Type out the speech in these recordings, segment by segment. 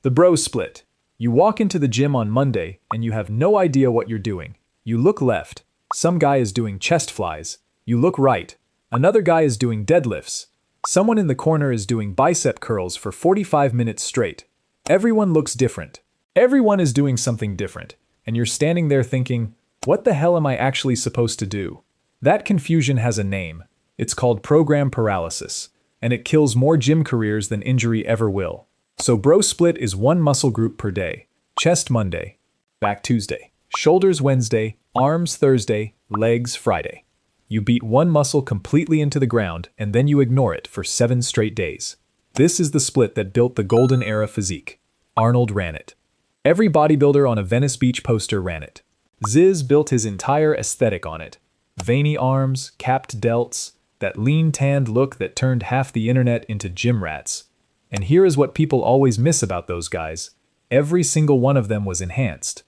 The bro split. You walk into the gym on Monday and you have no idea what you're doing. You look left. Some guy is doing chest flies. You look right. Another guy is doing deadlifts. Someone in the corner is doing bicep curls for 45 minutes straight. Everyone looks different. Everyone is doing something different. And you're standing there thinking, what the hell am I actually supposed to do? That confusion has a name. It's called program paralysis. And it kills more gym careers than injury ever will. So bro split is one muscle group per day. Chest Monday, back Tuesday, shoulders Wednesday, arms Thursday, legs Friday. You beat one muscle completely into the ground and then you ignore it for 7 straight days. This is the split that built the golden era physique. Arnold ran it. Every bodybuilder on a Venice Beach poster ran it. Ziz built his entire aesthetic on it. Veiny arms, capped delts, that lean tanned look that turned half the internet into gym rats. And here is what people always miss about those guys. Every single one of them was enhanced.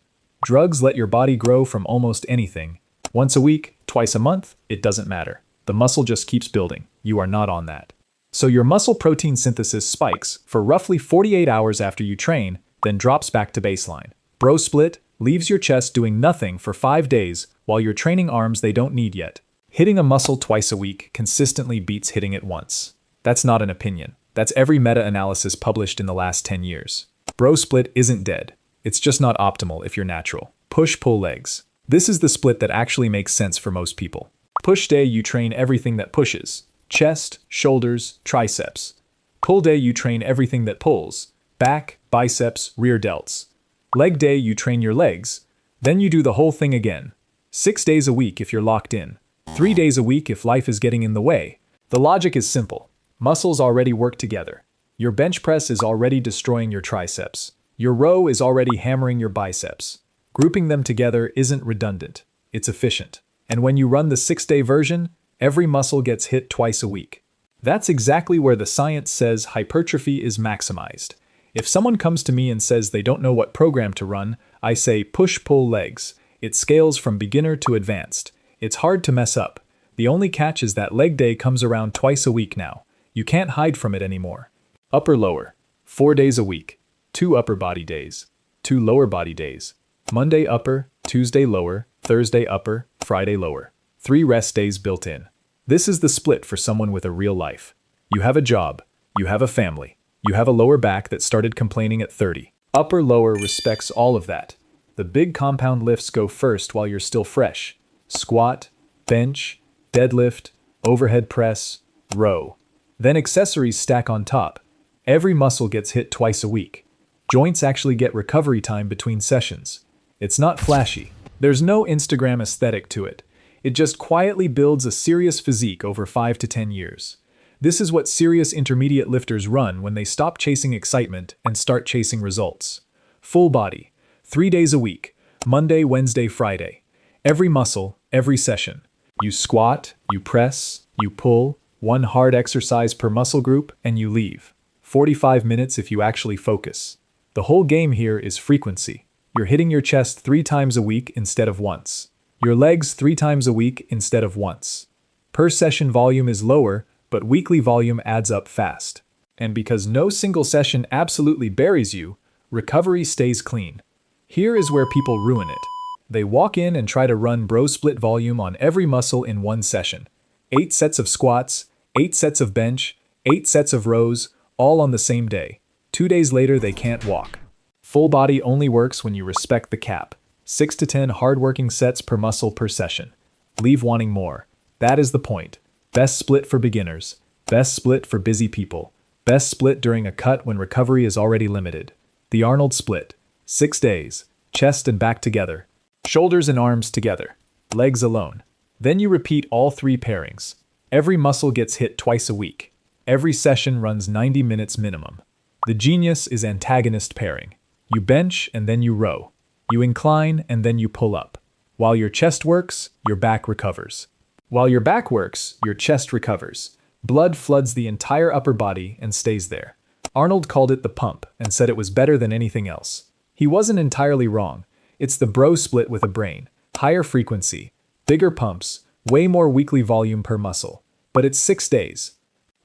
Drugs let your body grow from almost anything. Once a week, twice a month, it doesn't matter. The muscle just keeps building. You are not on that. So your muscle protein synthesis spikes for roughly 48 hours after you train, then drops back to baseline. Bro split leaves your chest doing nothing for 5 days while you're training arms they don't need yet. Hitting a muscle twice a week consistently beats hitting it once. That's not an opinion. That's every meta-analysis published in the last 10 years. Bro split isn't dead. It's just not optimal if you're natural. Push-pull legs. This is the split that actually makes sense for most people. Push day, you train everything that pushes. Chest, shoulders, triceps. Pull day, you train everything that pulls. Back, biceps, rear delts. Leg day, you train your legs. Then you do the whole thing again. 6 days a week if you're locked in. 3 days a week if life is getting in the way. The logic is simple. Muscles already work together. Your bench press is already destroying your triceps. Your row is already hammering your biceps. Grouping them together isn't redundant. It's efficient. And when you run the 6-day version, every muscle gets hit twice a week. That's exactly where the science says hypertrophy is maximized. If someone comes to me and says they don't know what program to run, I say push-pull legs. It scales from beginner to advanced. It's hard to mess up. The only catch is that leg day comes around twice a week now. You can't hide from it anymore. Upper-lower. 4 days a week. 2 upper body days. 2 lower body days. Monday upper, Tuesday lower, Thursday upper, Friday lower. 3 rest days built in. This is the split for someone with a real life. You have a job. You have a family. You have a lower back that started complaining at 30. Upper-lower respects all of that. The big compound lifts go first while you're still fresh. Squat, bench, deadlift, overhead press, row. Then accessories stack on top. Every muscle gets hit twice a week. Joints actually get recovery time between sessions. It's not flashy. There's no Instagram aesthetic to it. It just quietly builds a serious physique over 5 to 10 years. This is what serious intermediate lifters run when they stop chasing excitement and start chasing results. Full body. 3 days a week. Monday, Wednesday, Friday. Every muscle, every session. You squat, you press, you pull, 1 hard exercise per muscle group, and you leave. 45 minutes if you actually focus. The whole game here is frequency. You're hitting your chest 3 times a week instead of once. Your legs 3 times a week instead of once. Per session volume is lower, but weekly volume adds up fast. And because no single session absolutely buries you, recovery stays clean. Here is where people ruin it. They walk in and try to run bro split volume on every muscle in 1 session. 8 sets of squats, 8 sets of bench, 8 sets of rows, all on the same day. 2 days later they can't walk. Full body only works when you respect the cap. 6 to 10 hard-working sets per muscle per session. Leave wanting more. That is the point. Best split for beginners. Best split for busy people. Best split during a cut when recovery is already limited. The Arnold split. 6 days. Chest and back together. Shoulders and arms together. Legs alone. Then you repeat all 3 pairings. Every muscle gets hit twice a week. Every session runs 90 minutes minimum. The genius is antagonist pairing. You bench and then you row. You incline and then you pull up. While your chest works, your back recovers. While your back works, your chest recovers. Blood floods the entire upper body and stays there. Arnold called it the pump and said it was better than anything else. He wasn't entirely wrong. It's the bro split with a brain. Higher frequency, bigger pumps, way more weekly volume per muscle. But it's 6 days.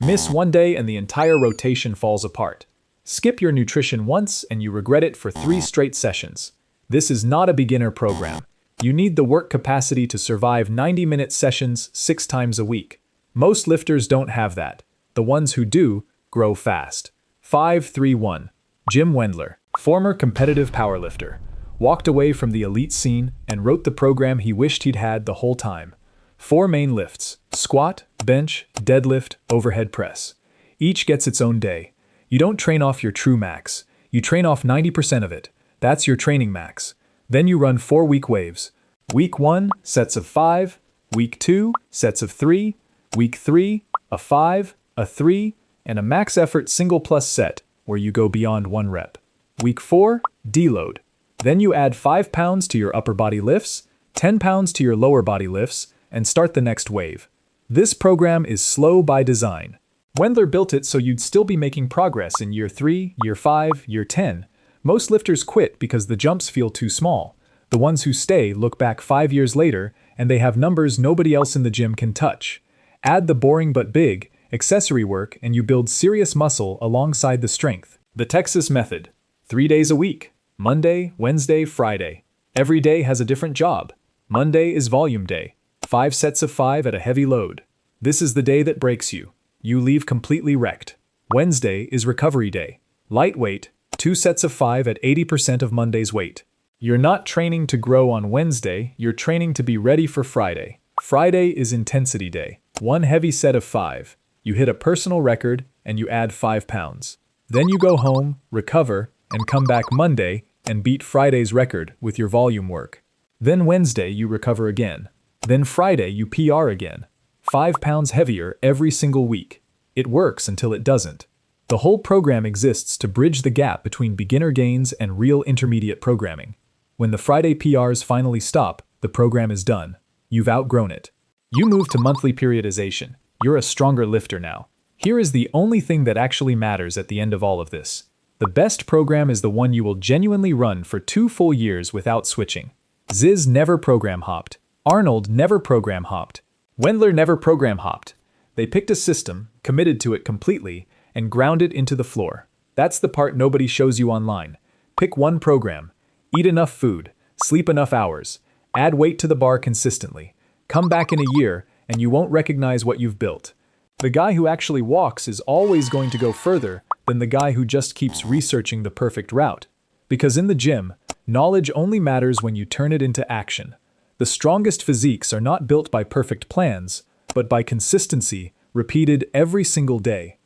Miss 1 day and the entire rotation falls apart. Skip your nutrition once and you regret it for 3 straight sessions. This is not a beginner program. You need the work capacity to survive 90-minute sessions 6 times a week. Most lifters don't have that. The ones who do grow fast. 531. Jim Wendler, former competitive powerlifter, walked away from the elite scene and wrote the program he wished he'd had the whole time. 4 main lifts: squat, bench, deadlift, overhead press. Each gets its own day. You don't train off your true max. You train off 90% of it. That's your training max. Then you run 4-week waves. Week 1, sets of 5. Week 2, sets of 3. Week 3, a 5, a 3, and a max effort single plus set, where you go beyond 1 rep. Week 4, deload. Then you add 5 pounds to your upper body lifts, 10 pounds to your lower body lifts, and start the next wave. This program is slow by design. Wendler built it so you'd still be making progress in year 3, year 5, year 10. Most lifters quit because the jumps feel too small. The ones who stay look back 5 years later and they have numbers nobody else in the gym can touch. Add the boring but big accessory work and you build serious muscle alongside the strength. The Texas Method. 3 days a week. Monday, Wednesday, Friday. Every day has a different job. Monday is volume day. 5 sets of 5 at a heavy load. This is the day that breaks you. You leave completely wrecked. Wednesday is recovery day. Lightweight, 2 sets of 5 at 80% of Monday's weight. You're not training to grow on Wednesday, you're training to be ready for Friday. Friday is intensity day. 1 heavy set of 5. You hit a personal record and you add 5 pounds. Then you go home, recover, and come back Monday and beat Friday's record with your volume work. Then Wednesday you recover again. Then Friday you PR again. 5 pounds heavier every single week. It works until it doesn't. The whole program exists to bridge the gap between beginner gains and real intermediate programming. When the Friday PRs finally stop, the program is done. You've outgrown it. You move to monthly periodization. You're a stronger lifter now. Here is the only thing that actually matters at the end of all of this. The best program is the one you will genuinely run for 2 full years without switching. Ziz never program hopped. Arnold never program hopped. Wendler never program hopped. They picked a system, committed to it completely, and ground it into the floor. That's the part nobody shows you online. Pick one program. Eat enough food. Sleep enough hours. Add weight to the bar consistently. Come back in a year, and you won't recognize what you've built. The guy who actually walks is always going to go further than the guy who just keeps researching the perfect route. Because in the gym, knowledge only matters when you turn it into action. The strongest physiques are not built by perfect plans, but by consistency, repeated every single day.